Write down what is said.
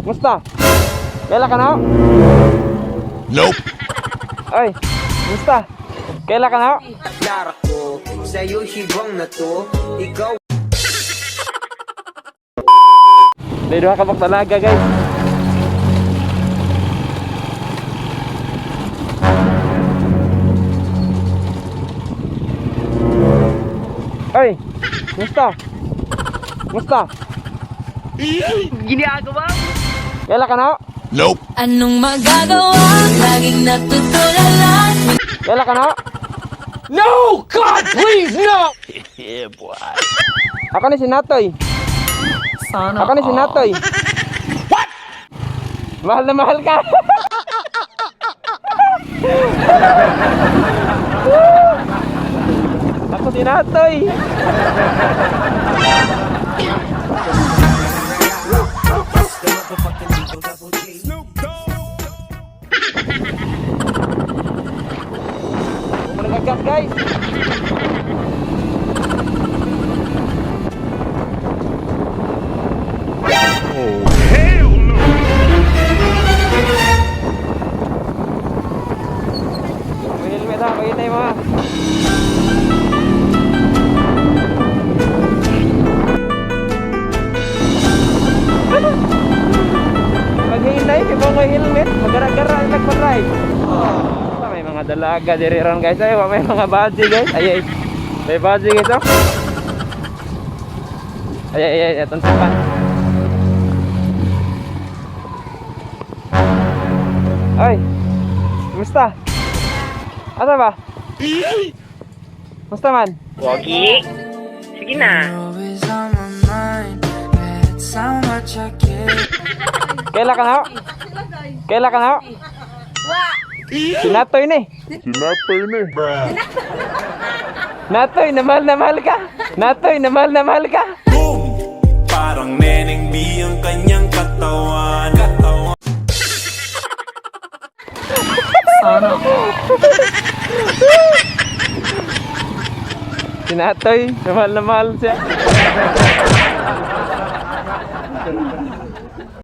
Musta? Kailan ka na? Nope. Ay, musta? Kailan ka na? Naklara ko sa'yo hibang na to. Ikaw May duha ka bang talaga guys. Ay, musta? Musta? ginagawa mo. Kailan ka na? Nope. Anong magagawa? Laging natutulala. Kailan ka na? No! God, please, no! Yeah, boy. Ako ni si Natoy. Ako ni si Natoy. What? Mahal na mahal ka. Ako si Natoy. Managagat guys. Helmet ha, pakita mo ha. Pag-hintay, may mga helmet, magara-gara ang nagpa-ride. May mga dalaga diriran guys, ay may mga badge guys. Ay, may badge guys oh. Ay, etong tapan. Ay, kumusta? Asa ba? Kumusta man? Wagi. Sige na. Kailan ka na? Kailan ka na? Si Natoy ni. Natoy, na mahal ka. Natoy, na mahal ka. Boom! Parang Neneng B ang kanyang katawan. Si Natoy, na mahal siya.